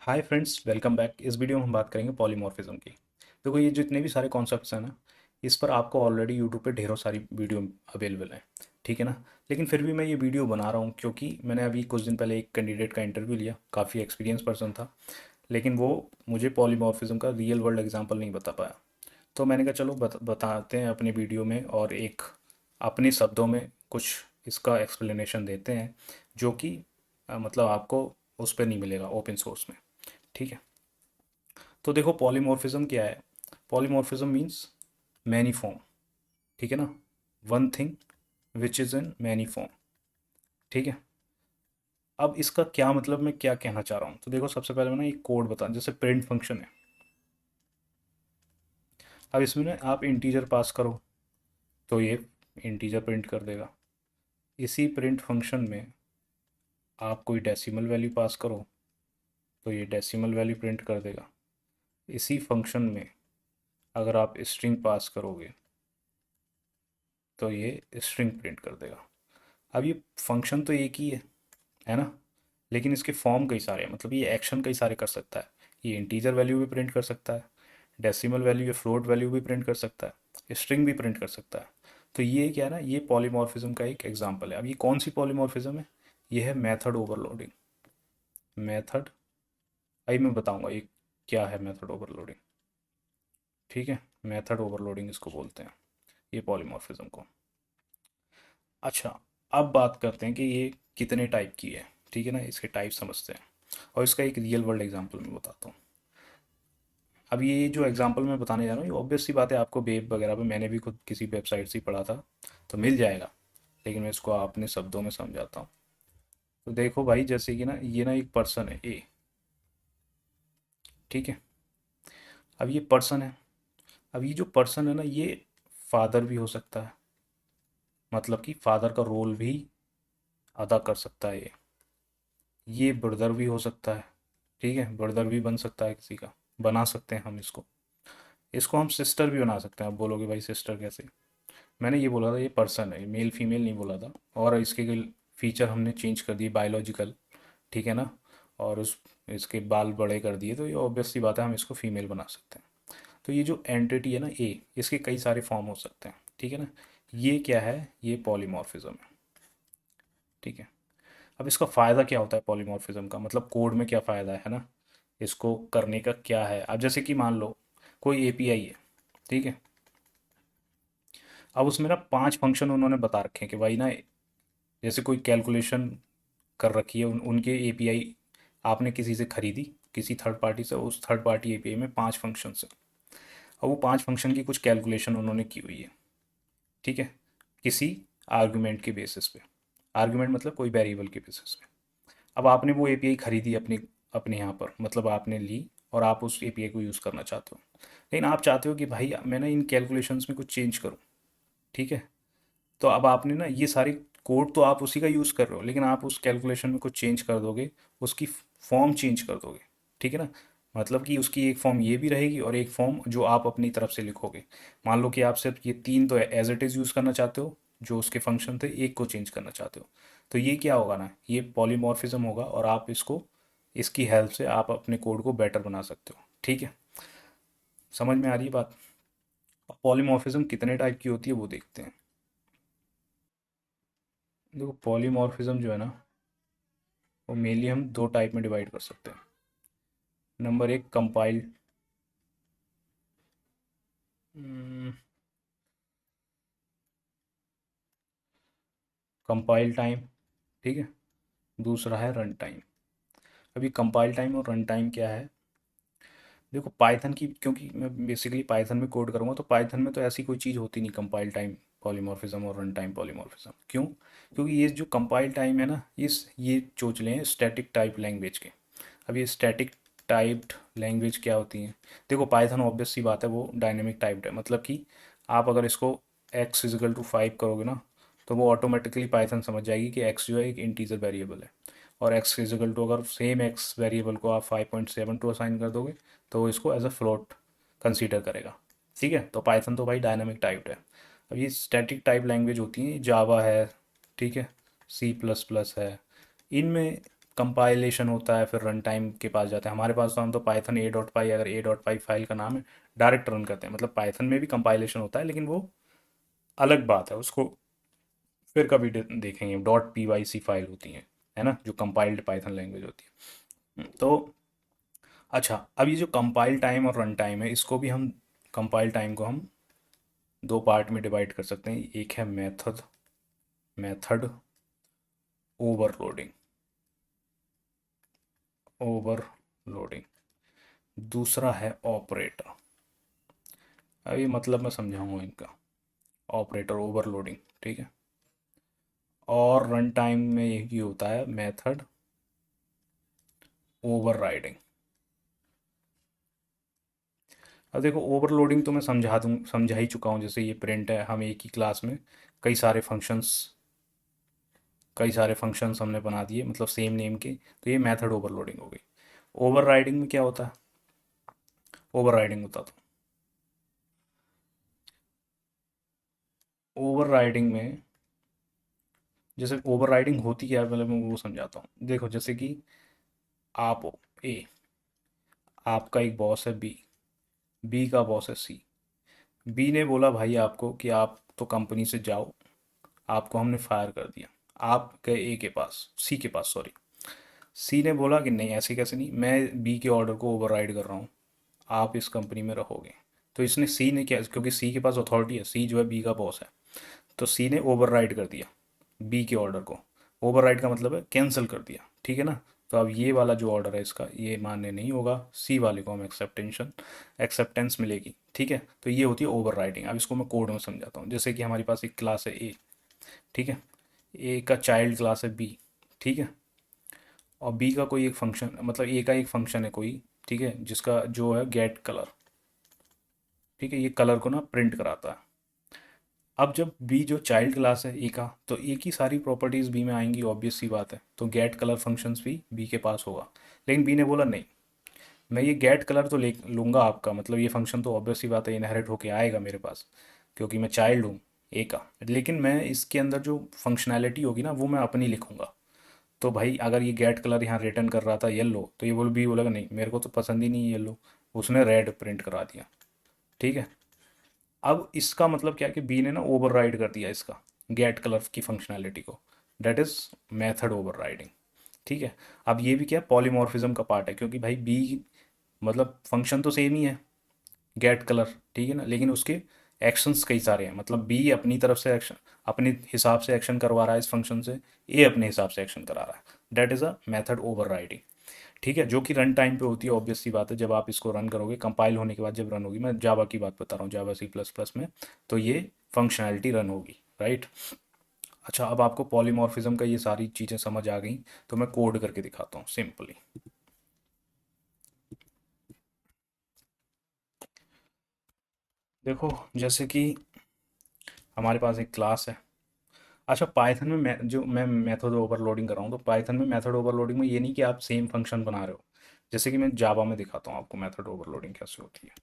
Hi friends, welcome back. इस video में हम बात करेंगे पॉलीमॉर्फिज्म की। देखो, ये जितने भी सारे कॉन्सेप्ट्स हैं ना, इस पर आपको ऑलरेडी यूट्यूब पे ढेरों सारी वीडियो अवेलेबल हैं। ठीक है ना। लेकिन फिर भी मैं ये वीडियो बना रहा हूँ क्योंकि मैंने अभी कुछ दिन पहले एक कैंडिडेट का इंटरव्यू लिया, काफ़ी एक्सपीरियंस पर्सन था। लेकिन वो मुझे पॉलीमॉर्फिज्म का रियल वर्ल्ड एग्जाम्पल नहीं बता पाया। तो मैंने कहा चलो बताते हैं अपने वीडियो में, और एक अपने शब्दों में कुछ इसका एक्सप्लेनेशन देते हैं, जो कि मतलब आपको उस पर नहीं मिलेगा ओपन सोर्स में। ठीक है। तो देखो, पॉलीमॉर्फिज्म क्या है। Polymorphism means many form. ठीक है ना। One thing which is in many form. ठीक है। अब इसका क्या मतलब, मैं क्या कहना चाह रहा हूँ, तो देखो, सबसे पहले मैं ना एक कोड बता, जैसे प्रिंट फंक्शन है। अब इसमें ना आप इंटीजर पास करो तो ये इंटीजर प्रिंट कर देगा। इसी प्रिंट फंक्शन में आप कोई डेसिमल वैल्यू पास करो तो ये डेसिमल वैल्यू प्रिंट कर देगा। इसी फंक्शन में अगर आप स्ट्रिंग पास करोगे तो ये स्ट्रिंग प्रिंट कर देगा। अब ये फंक्शन तो एक ही है ना। लेकिन इसके फॉर्म कई सारे हैं, मतलब ये एक्शन कई सारे कर सकता है। ये इंटीजर वैल्यू भी प्रिंट कर सकता है, डेसिमल वैल्यू या फ्लोट वैल्यू भी प्रिंट कर सकता है, स्ट्रिंग भी प्रिंट कर सकता है। तो ये क्या है ना, ये पॉलीमॉर्फिज्म का एक एग्जांपल है। अब ये कौन सी पॉलीमॉर्फिज्म है? ये है मेथड ओवरलोडिंग। मेथड, अभी मैं बताऊंगा ये क्या है मेथड ओवरलोडिंग। ठीक है। मेथड ओवरलोडिंग इसको बोलते हैं, ये पॉलीमॉर्फिज्म को। अच्छा, अब बात करते हैं कि ये कितने टाइप की है। ठीक है ना, इसके टाइप समझते हैं, और इसका एक रियल वर्ल्ड एग्जांपल मैं बताता हूँ। अब ये जो एग्जांपल मैं बताने जा रहा हूँ, ये ऑब्वियस सी बात है, आपको वेब वगैरह पे मैंने भी खुद किसी वेबसाइट से ही पढ़ा था, तो मिल जाएगा। लेकिन मैं इसको अपने शब्दों में समझाता हूँ। तो देखो भाई, जैसे कि ना, ये ना एक पर्सन है ए। ठीक है। अब ये पर्सन है। अब ये जो पर्सन है ना, ये फादर भी हो सकता है, मतलब कि फादर का रोल भी अदा कर सकता है ये ब्रदर भी हो सकता है। ठीक है, ब्रदर भी बन सकता है किसी का, बना सकते हैं हम इसको। इसको हम सिस्टर भी बना सकते हैं। आप बोलोगे भाई सिस्टर कैसे? मैंने ये बोला था ये पर्सन है, मेल फीमेल नहीं बोला था। और इसके फीचर हमने चेंज कर दिए बायोलॉजिकल। ठीक है ना। और उस इसके बाल बड़े कर दिए, तो ये ऑब्वियस सी बात है, हम इसको फीमेल बना सकते हैं। तो ये जो एंटिटी है ना ए, इसके कई सारे फॉर्म हो सकते हैं। ठीक है ना। ये क्या है? ये पॉलीमॉर्फिज्म है। ठीक है। अब इसका फ़ायदा क्या होता है पॉलीमॉर्फिज्म का, मतलब कोड में क्या फ़ायदा है ना, इसको करने का क्या है। अब जैसे कि मान लो कोई एपीआई है। ठीक है। अब उसमें ना 5 फंक्शन उन्होंने बता रखे हैं कि भाई ना, जैसे कोई कैलकुलेशन कर रखी है, उनके एपीआई आपने किसी से खरीदी, किसी थर्ड पार्टी से, उस थर्ड पार्टी एपीआई में 5 फंक्शन है। और वो 5 फंक्शन की कुछ कैलकुलेशन उन्होंने की हुई है। ठीक है। किसी आर्गुमेंट के बेसिस पे। आर्गुमेंट मतलब कोई वेरिएबल के बेसिस पे। अब आपने वो एपीआई खरीदी अपने अपने यहाँ पर, मतलब आपने ली, और आप उस एपीआई को यूज़ करना चाहते हो। लेकिन आप चाहते हो कि भाई मैं ना इन कैलकुलेशंस में कुछ चेंज करूँ। ठीक है। तो अब आपने ना ये सारी कोड तो आप उसी का यूज़ कर रहे हो, लेकिन आप उस कैलकुलेशन में कुछ चेंज कर दोगे, उसकी फॉर्म चेंज कर दोगे। ठीक है ना। मतलब कि उसकी एक फॉर्म ये भी रहेगी और एक फॉर्म जो आप अपनी तरफ से लिखोगे। मान लो कि आप सिर्फ ये 3 तो एज इट इज़ यूज़ करना चाहते हो, जो उसके फंक्शन थे, एक को चेंज करना चाहते हो। तो ये क्या होगा ना, ये पॉलीमॉर्फिज्म होगा, और आप इसको, इसकी हेल्प से आप अपने कोड को बेटर बना सकते हो। ठीक है। समझ में आ रही है बात? पॉलीमॉर्फिज्म कितने टाइप की होती है वो देखते हैं। देखो, पॉलीमॉर्फिज्म जो है ना, वो मेनली हम 2 टाइप में डिवाइड कर सकते हैं। नंबर एक, कंपाइल्ड। Compile time. ठीक है। दूसरा है रन टाइम। अभी कंपाइल टाइम और रन टाइम क्या है? देखो, पाइथन की, क्योंकि मैं बेसिकली पाइथन में कोड करूँगा, तो पाइथन में तो ऐसी कोई चीज़ होती नहीं कंपाइल टाइम पॉलीमॉर्फिज्म और रन टाइम पॉलीमॉर्फिज्म। क्यों? क्योंकि ये जो कंपाइल टाइम है ना, ये चोचले हैं स्टैटिक टाइप लैंग्वेज के। अब ये स्टैटिक टाइप्ड लैंग्वेज क्या होती हैं? देखो, पाइथन ऑब्वियस सी बात है, वो डायनेमिक टाइप्ड है, मतलब कि आप अगर इसको एक्स इजिकल टू 5 करोगे ना, तो वो ऑटोमेटिकली पाइथन समझ जाएगी कि एक्स जो है एक इंटीजर वेरिएबल है। और एक्स इजिकल टू, अगर सेम एक्स वेरिएबल को आप 5.72 असाइन कर दोगे, तो वो इसको एज अ फ्लोट कंसीडर करेगा। ठीक है। तो पाइथन तो भाई डायनामिक टाइप्ड है। अब ये स्टैटिक टाइप लैंग्वेज होती हैं, जावा है। ठीक है। सी प्लस प्लस है। इनमें कंपाइलेशन होता है, फिर रन टाइम के पास जाते हैं। हमारे पास तो हम तो पाइथन ए डॉट पाई, अगर ए डॉट पाई फाइल का नाम है, डायरेक्ट रन करते हैं। मतलब पाइथन में भी कंपाइलेशन होता है, लेकिन वो अलग बात है, उसको फिर कभी देखेंगे। Dot P Y C file होती है ना, जो कंपाइल्ड पाइथन लैंग्वेज होती है। तो अच्छा, अब ये जो कंपाइल टाइम और रन टाइम है, इसको भी हम, कंपाइल टाइम को हम दो पार्ट में डिवाइड कर सकते हैं। एक है मेथड, मेथड ओवरलोडिंग, ओवरलोडिंग। दूसरा है ऑपरेटर। अभी मतलब मैं समझाऊंगा इनका। ऑपरेटर ओवरलोडिंग, ठीक है। और रन टाइम में यही होता है, मेथड ओवरराइडिंग। अब देखो, ओवरलोडिंग तो मैं समझा ही चुका हूँ। जैसे ये प्रिंट है, हम एक ही क्लास में कई सारे फंक्शंस, कई सारे फंक्शंस हमने बना दिए, मतलब सेम नेम के, तो ये मेथड ओवरलोडिंग हो गई। ओवरराइडिंग में क्या होता है? ओवरराइडिंग होता था, ओवरराइडिंग में, जैसे ओवरराइडिंग होती क्या है, मतलब मैं वो समझाता हूँ। देखो, जैसे कि आप हो ए, आपका एक बॉस है बी, बी का बॉस है सी। बी ने बोला भाई आपको कि आप तो कंपनी से जाओ, आपको हमने फायर कर दिया। आप गए ए के पास, सी के पास सॉरी। सी ने बोला कि नहीं, ऐसे कैसे नहीं, मैं बी के ऑर्डर को ओवरराइड कर रहा हूँ, आप इस कंपनी में रहोगे। तो इसने, सी ने क्या, क्योंकि सी के पास अथॉरिटी है, सी जो है बी का बॉस है, तो सी ने ओवरराइड कर दिया बी के ऑर्डर को। ओवरराइड का मतलब है कैंसिल कर दिया, ठीक है ना। तो अब ये वाला जो ऑर्डर है इसका, ये मान्य नहीं होगा, सी वाले को हम एक्सेप्टेंस मिलेगी, ठीक है। तो ये होती है ओवरराइडिंग। अब इसको मैं कोड में समझाता हूँ। जैसे कि हमारे पास एक क्लास है ए, ठीक है, ए का चाइल्ड क्लास है बी, ठीक है। और बी का कोई एक फंक्शन, मतलब ए का एक फंक्शन है कोई, ठीक है, जिसका जो है गेट कलर, ठीक है, ये कलर को ना प्रिंट कराता है। अब जब बी जो चाइल्ड क्लास है ए का, तो ए की सारी प्रॉपर्टीज़ बी में आएंगी, ऑब्वियस सी बात है, तो गेट कलर फंक्शंस भी बी के पास होगा। लेकिन बी ने बोला नहीं, मैं ये गेट कलर तो ले लूँगा आपका, मतलब ये फंक्शन तो ऑब्वियस सी बात है इनहेरिट होके आएगा मेरे पास, क्योंकि मैं चाइल्ड हूँ ए का। लेकिन मैं इसके अंदर जो फंक्शनैलिटी होगी ना, वो मैं अपनी लिखूँगा। तो भाई अगर ये गेट कलर यहाँ रिटर्न कर रहा था येलो, तो ये बोल बी बोलेगा नहीं, मेरे को तो पसंद ही नहीं येलो, उसने रेड प्रिंट करा दिया, ठीक है। अब इसका मतलब क्या है कि बी ने ना ओवरराइड कर दिया इसका गेट कलर की फंक्शनैलिटी को। दैट इज मेथड ओवरराइडिंग, ठीक है। अब ये भी क्या, पॉलीमॉर्फिज्म का पार्ट है, क्योंकि भाई बी, मतलब फंक्शन तो सेम ही है, गेट कलर, ठीक है ना, लेकिन उसके एक्शंस कई सारे हैं। मतलब बी अपनी तरफ से एक्शन, अपने हिसाब से एक्शन करवा रहा है इस फंक्शन से, ए अपने हिसाब से एक्शन करा रहा है। That is a method overriding, ठीक है, जो कि रन टाइम पे होती है। ऑब्वियस सी बात है, जब आप इसको रन करोगे, कंपाइल होने के बाद जब रन होगी, मैं जावा की बात बता रहा हूँ, जावा सी प्लस प्लस में, तो ये फंक्शनैलिटी रन होगी, राइट। अच्छा, अब आपको पॉलीमॉर्फिज्म का ये सारी चीज़ें समझ आ गई, तो मैं कोड करके दिखाता हूँ सिंपली। देखो, जैसे कि हमारे पास एक क्लास है। अच्छा, पाइथन में मैं जो मैं मेथड ओवरलोडिंग कर रहा हूँ, तो पाइथन में मेथड ओवरलोडिंग में ये नहीं कि आप सेम फंक्शन बना रहे हो। जैसे कि मैं जावा में दिखाता हूँ आपको मेथड ओवरलोडिंग कैसे होती है।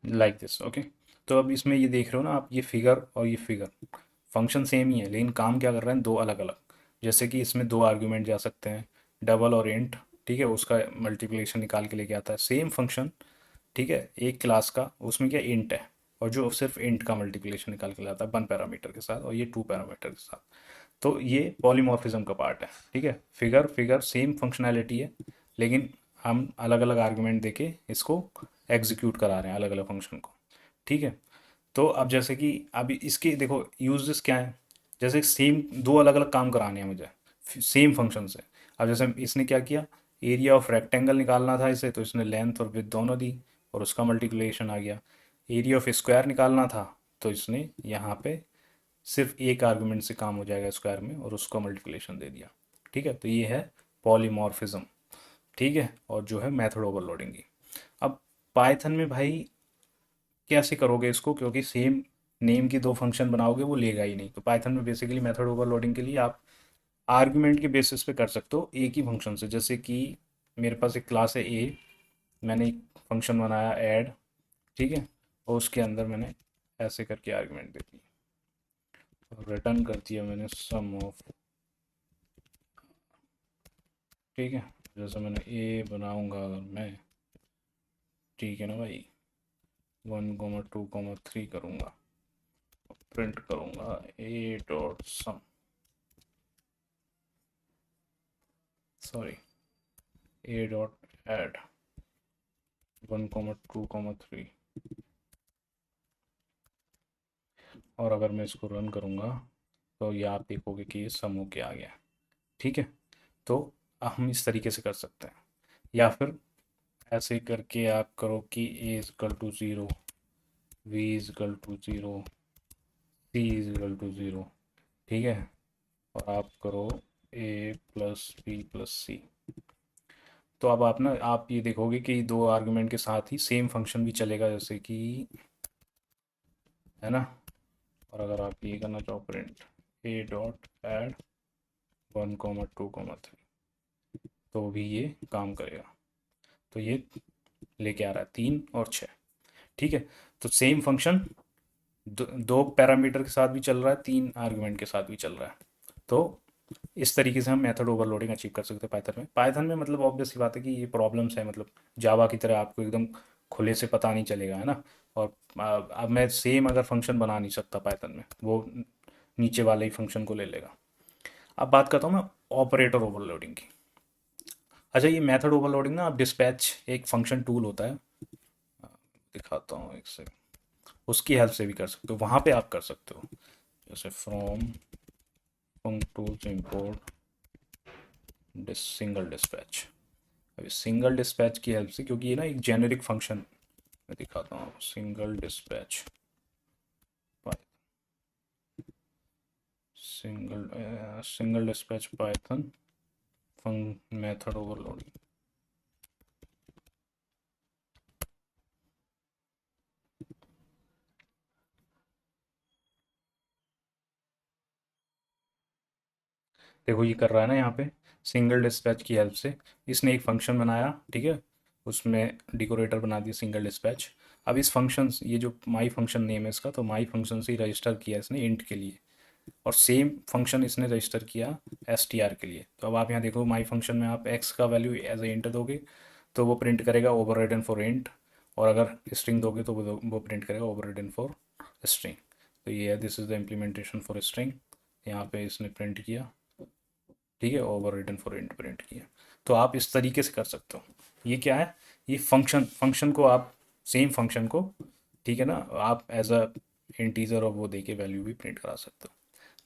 Like this, okay. तो अब इसमें ये देख रहे हो ना आप, ये फिगर और ये फिगर, फंक्शन सेम ही है, लेकिन काम क्या कर रहे हैं, दो अलग अलग। जैसे कि इसमें दो आर्ग्यूमेंट जा सकते हैं, डबल और इंट, ठीक है, उसका मल्टीप्लिकेशन निकाल के लेके आता है सेम फंक्शन, ठीक है। एक क्लास का उसमें क्या इंट है, और जो सिर्फ इंट का मल्टीप्लिकेशन निकाल के लाता है वन पैरामीटर के साथ, और ये टू पैरामीटर के साथ। तो ये पॉलीमॉर्फिज्म का पार्ट है, ठीक है। फिगर फिगर सेम फंक्शनैलिटी है, लेकिन हम अलग अलग आर्गुमेंट देके इसको एग्जीक्यूट करा रहे हैं, अलग अलग फंक्शन को, ठीक है। तो अब जैसे कि अभी इसके देखो यूजेस क्या है। जैसे सेम दो अलग अलग काम कराने हैं मुझे सेम फंक्शन से। अब जैसे इसने क्या किया, एरिया ऑफ रेक्टेंगल निकालना था इसे, तो इसने लेंथ और विड्थ दोनों दी, और उसका मल्टीप्लिकेशन आ गया। एरिया ऑफ स्क्वायर निकालना था, तो इसने यहाँ पे सिर्फ एक आर्गुमेंट से काम हो जाएगा स्क्वायर में, और उसका मल्टीप्लिकेशन दे दिया, ठीक है। तो ये है पॉलीमॉर्फिज्म, ठीक है, और जो है मेथड ओवरलोडिंग की। अब पाइथन में भाई कैसे करोगे इसको, क्योंकि सेम नेम की दो फंक्शन बनाओगे वो लेगा ही नहीं। तो पाइथन में बेसिकली मेथड ओवरलोडिंग के लिए आप आर्गुमेंट के बेसिस पे कर सकते हो एक ही फंक्शन से। जैसे कि मेरे पास एक क्लास है ए, मैंने एक फंक्शन बनाया ऐड, ठीक है, और उसके अंदर मैंने ऐसे करके आर्गुमेंट दे दी, रिटर्न कर दिया मैंने सम ऑफ, ठीक है। जैसे मैंने ए बनाऊंगा अगर मैं, ठीक है ना भाई, 1, 2, 3 करूँगा, प्रिंट करूँगा A dot sum, sorry, A dot add 1, 2, 3, और अगर मैं इसको रन करूँगा तो ये आप देखोगे कि ये सम होके आ गया, ठीक है। तो हम इस तरीके से कर सकते हैं, या फिर ऐसे करके आप करो कि A equal to zero, B equal to zero, C equal to zero, ठीक है। और आप करो A plus B plus C. तो अब आप ना, आप ये देखोगे कि दो आर्गुमेंट के साथ ही सेम फंक्शन भी चलेगा, जैसे कि, है ना। और अगर आप ये करना चाहो प्रिंट ए डॉट एड 1, 2, 3, तो भी ये काम करेगा। तो ये लेके आ रहा है 3 और 6, ठीक है। तो सेम फंक्शन दो पैरामीटर के साथ भी चल रहा है, 3 आर्गुमेंट के साथ भी चल रहा है। तो इस तरीके से हम मेथड ओवरलोडिंग अचीव कर सकते हैं पाइथन में मतलब ऑब्वियस सी बात है कि ये प्रॉब्लम्स है, मतलब जावा की तरह आपको एकदम खुले से पता नहीं चलेगा, है ना। और अब मैं सेम अगर फंक्शन बना नहीं सकता पाइथन में, वो नीचे वाले ही फंक्शन को ले लेगा। अब बात करता हूँ मैं ऑपरेटर ओवरलोडिंग की। अच्छा, ये मेथड ओवरलोडिंग ना, आप डिस्पैच एक फंक्शन टूल होता है, दिखाता हूँ एक से, उसकी हेल्प से भी कर सकते हो, वहाँ पे आप कर सकते हो। जैसे from funk tools import single dispatch. अभी सिंगल डिस्पैच की हेल्प से, क्योंकि ये ना एक जेनेरिक फंक्शन, मैं दिखाता हूँ, single dispatch, single dispatch Python method overloading. देखो ये कर रहा है ना यहाँ पे, सिंगल डिस्पैच की हेल्प से इसने एक फंक्शन बनाया, ठीक है, उसमें डिकोरेटर बना दिया सिंगल डिस्पैच। अब इस फंक्शन, ये जो माई फंक्शन नेम है इसका, तो माई फंक्शन से ही रजिस्टर किया इसने इंट के लिए, और सेम फंक्शन इसने रजिस्टर किया एस टी आर के लिए। तो अब आप यहाँ देखो, माई फंक्शन में आप एक्स का वैल्यू एज ए इंट दोगे तो वो प्रिंट करेगा ओवर रिटन फॉर इंट, और अगर स्ट्रिंग दोगे तो वो प्रिंट करेगा ओवर रिटन फॉर स्ट्रिंग। तो ये है, this is the implementation for string. यहाँ पे इसने प्रिंट किया, ठीक है, overridden for int print किया। तो आप इस तरीके से कर सकते हो। ये क्या है, ये फंक्शन को आप, सेम फंक्शन को, ठीक है ना, आप एज अ इंटीजर और वो दे के वैल्यू भी प्रिंट करा सकते हो,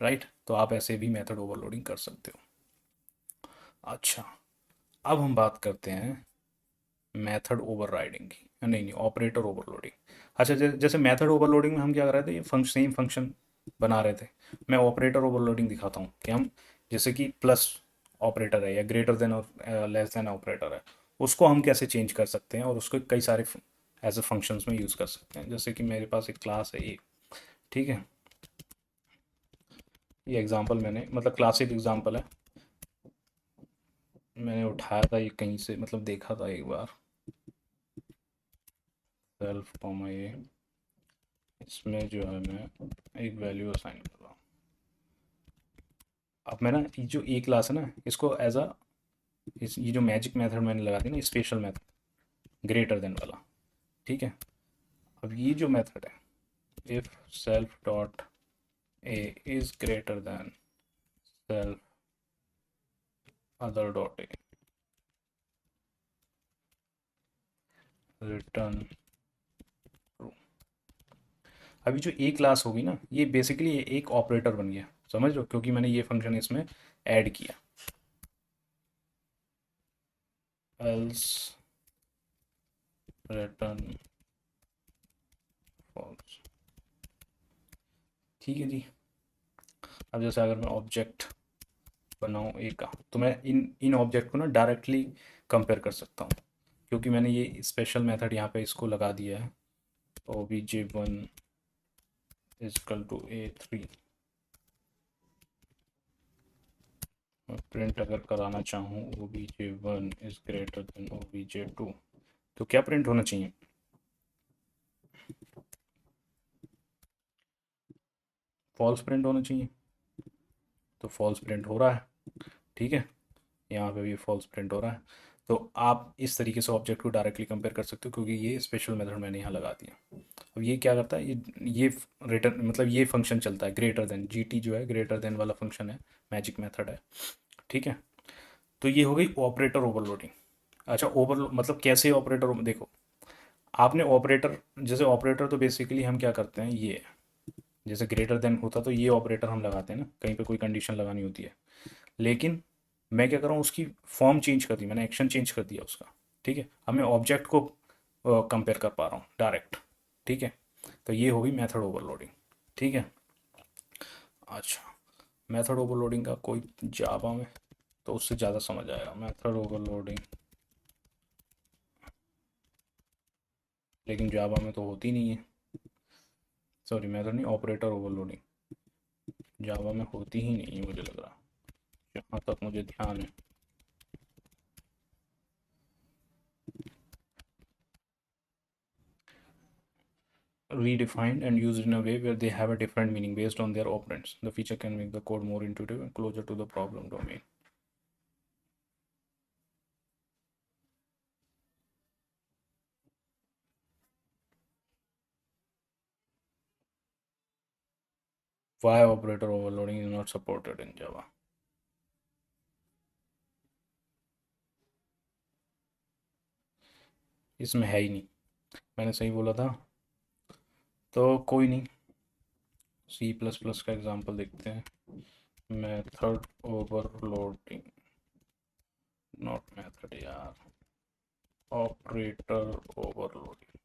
राइट। तो आप ऐसे भी मेथड ओवरलोडिंग कर सकते हो। अच्छा, अब हम बात करते हैं मेथड ओवरराइडिंग की, नहीं नहीं, ऑपरेटर ओवरलोडिंग। अच्छा, जैसे मेथड ओवरलोडिंग में हम क्या कर रहे थे, ये सेम फंक्शन बना रहे थे। मैं ऑपरेटर ओवरलोडिंग दिखाता हूँ कि हम, जैसे कि प्लस ऑपरेटर है या ग्रेटर देन और लेस देन ऑपरेटर है, उसको हम कैसे चेंज कर सकते हैं और उसको कई सारे एज ए फंक्शंस में यूज़ कर सकते हैं। जैसे कि मेरे पास एक क्लास है ये, ठीक है, ये एग्जांपल मैंने, मतलब क्लासिक एग्जांपल है, मैंने उठाया था ये कहीं से, मतलब देखा था एक बार, सेल्फ कॉमा ये, इसमें जो है मैं एक वैल्यू असाइन कर रहा हूँ। अब मैं ना, ये जो ए क्लास है ना, इसको एज अ, ये जो मैजिक मेथड मैंने लगा दी ना, स्पेशल मेथड ग्रेटर देन वाला, ठीक है। अब ये जो मेथड है, if self dot A is greater than self other dot A, return true. अभी जो ए क्लास होगी ना, ये बेसिकली एक ऑपरेटर बन गया, समझ लो, क्योंकि मैंने ये फंक्शन इसमें ऐड किया। एल्स रिटर्न फॉल्स, ठीक है जी। अब जैसे अगर मैं ऑब्जेक्ट बनाऊँ ए का, तो मैं इन इन ऑब्जेक्ट को ना डायरेक्टली कंपेयर कर सकता हूँ, क्योंकि मैंने ये स्पेशल मेथड यहाँ पे इसको लगा दिया है, obj1 इजकल टू a3। मैं प्रिंट अगर कराना चाहूँ obj1 is greater than obj2, तो क्या प्रिंट होना चाहिए, फॉल्स प्रिंट होना चाहिए, तो फॉल्स प्रिंट हो रहा है। ठीक है, यहाँ पे भी फॉल्स प्रिंट हो रहा है। तो आप इस तरीके से ऑब्जेक्ट को डायरेक्टली कंपेयर कर सकते हो, क्योंकि ये स्पेशल मेथड मैंने यहाँ लगा दिया। अब ये क्या करता है, ये रिटर्न मतलब ये फंक्शन चलता है ग्रेटर देन, जीटी जो है ग्रेटर देन वाला फंक्शन है, मैजिक मेथड है। ठीक है, तो ये हो गई ऑपरेटर ओवरलोडिंग। अच्छा, ओवरलोड मतलब कैसे ऑपरेटर, देखो आपने ऑपरेटर, जैसे ऑपरेटर तो बेसिकली हम क्या करते हैं, ये जैसे ग्रेटर देन होता तो ये ऑपरेटर हम लगाते हैं ना, कहीं पे कोई कंडीशन लगानी होती है। लेकिन मैं क्या कर रहा हूँ, उसकी फॉर्म चेंज कर दी मैंने, एक्शन चेंज कर दिया उसका। ठीक है, अब मैं ऑब्जेक्ट को कंपेयर कर पा रहा हूँ डायरेक्ट। ठीक है, तो ये होगी मेथड ओवरलोडिंग। ठीक है। अच्छा, मेथड ओवरलोडिंग का कोई जावा में तो उससे ज़्यादा समझ आएगा। मेथड ओवरलोडिंग, लेकिन जावा में तो होती नहीं है। सॉरी, मेथड नहीं, ऑपरेटर ओवरलोडिंग जावा में होती ही नहीं है मुझे लग रहा, जहाँ तक मुझे ध्यान है। Redefined and used in a way where they have a different meaning based on their operands. The feature can make the code more intuitive and closer to the problem domain. Why operator overloading is not supported in Java? इसमें है ही नहीं, मैंने सही बोला था। तो कोई नहीं, सी प्लस प्लस का एग्जाम्पल देखते हैं। मेथड ओवरलोडिंग, नॉट मेथड यार, ऑपरेटर ओवरलोडिंग।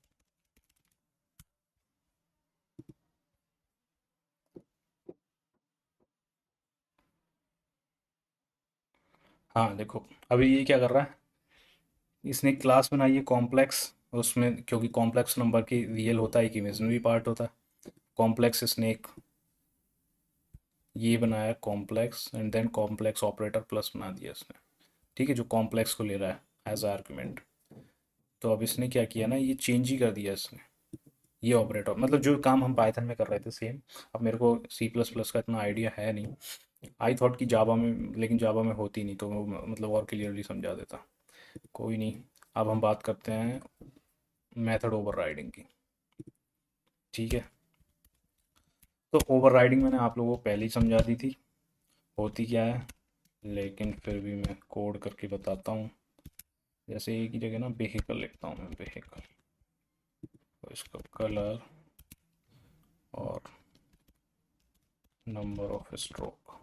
हाँ देखो, अभी ये क्या कर रहा है, इसने क्लास बनाई है कॉम्प्लेक्स, उसमें क्योंकि कॉम्प्लेक्स नंबर की रियल होता है एक इमेजिनरी पार्ट होता है। कॉम्प्लेक्स स्नेक, ये बनाया complex and then complex operator plus बना दिया इसने। ठीक है, जो कॉम्प्लेक्स को ले रहा है एज आर्गुमेंट। तो अब इसने क्या किया ना, ये चेंज ही कर दिया इसने, ये ऑपरेटर मतलब जो काम हम पाइथन में कर रहे थे सेम। अब मेरे को सी प्लस प्लस का इतना आइडिया है नहीं, आई थॉट कि जावा में, लेकिन जावा में होती नहीं, तो वो मतलब और क्लियरली समझा देता। कोई नहीं, अब हम बात करते हैं मेथड ओवरराइडिंग की। ठीक है, तो ओवरराइडिंग मैंने आप लोगों को पहले ही समझा दी थी होती क्या है, लेकिन फिर भी मैं कोड करके बताता हूँ। जैसे एक ही जगह ना वेहिकल लिखता हूँ मैं, वेहिकल, तो इसका कलर और number of stroke.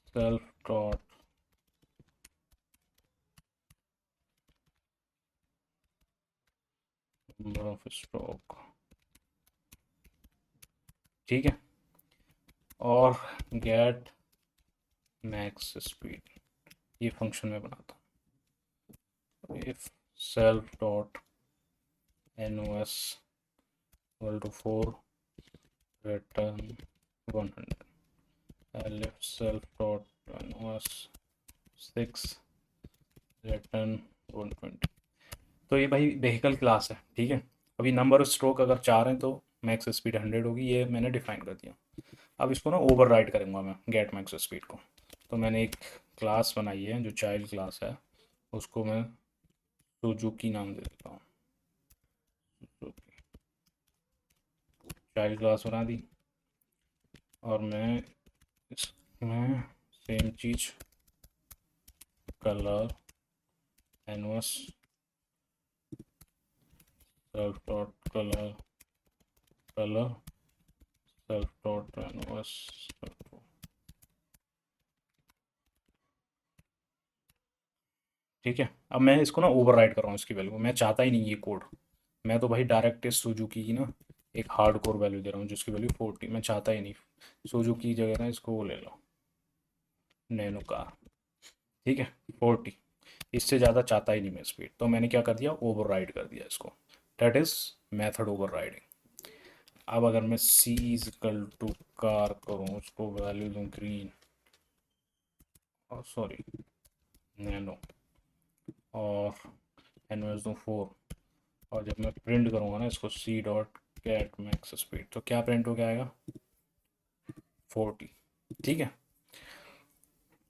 Self dot number of stroke. ठीक है, और गेट मैक्स स्पीड, ये फंक्शन में बनाता हूँ। If self dot N O S equal to 4, return 100। Elif self dot N O S 6, return 120। तो ये भाई व्हीकल क्लास है। ठीक है, अभी नंबर ऑफ स्ट्रोक अगर 4 हैं तो मैक्स स्पीड 100 होगी, ये मैंने डिफाइन कर दिया। अब इसको ना ओवर राइड करूँगा मैं गेट मैक्स स्पीड को। तो मैंने एक क्लास बनाई है जो चाइल्ड क्लास है, उसको मैं सुजुकी नाम दे देता हूँ। चाइल्ड क्लास बना दी, और मैं इसमें सेम चीज़ colour canvas self dot colour, colour self dot canvas. ठीक है, अब मैं इसको ना ओवर राइड कर रहा हूँ इसकी वैल्यू, मैं चाहता ही नहीं ये कोड। मैं तो भाई डायरेक्ट इस सुजुकी की ना एक हार्ड कोर वैल्यू दे रहा हूँ जिसकी वैल्यू 40, मैं चाहता ही नहीं। सुजुकी की जगह ना इसको वो ले लो, नैनो कार। ठीक है, 40, इससे ज़्यादा चाहता ही नहीं मैं स्पीड, तो मैंने क्या कर दिया, ओवर राइड कर दिया इसको। That is method over riding. अब अगर मैं सी इज इक्वल टू कार करूँ, उसको वैल्यू दूँ ग्रीन, और सॉरी नैनो, और एनवर्स दूँ 4, और जब मैं प्रिंट करूँगा ना इसको C dot cat max speed, तो क्या प्रिंट हो के आएगा 40। ठीक है।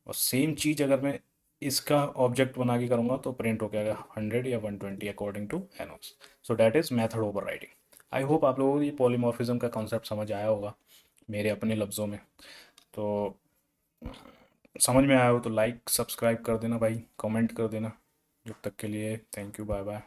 और सेम चीज़ अगर मैं इसका ऑब्जेक्ट बना के करूँगा तो प्रिंट हो जाएगा 100 या 120 according to nos. So that is method overwriting. I hope आप लोगों को ये पॉलीमॉर्फिज्म का कॉन्सेप्ट समझ आया होगा मेरे अपने लफ्ज़ों में। तो समझ में आया हो तो लाइक सब्सक्राइब कर देना भाई, कमेंट कर देना। जब तक के लिए थैंक यू, बाय बाय।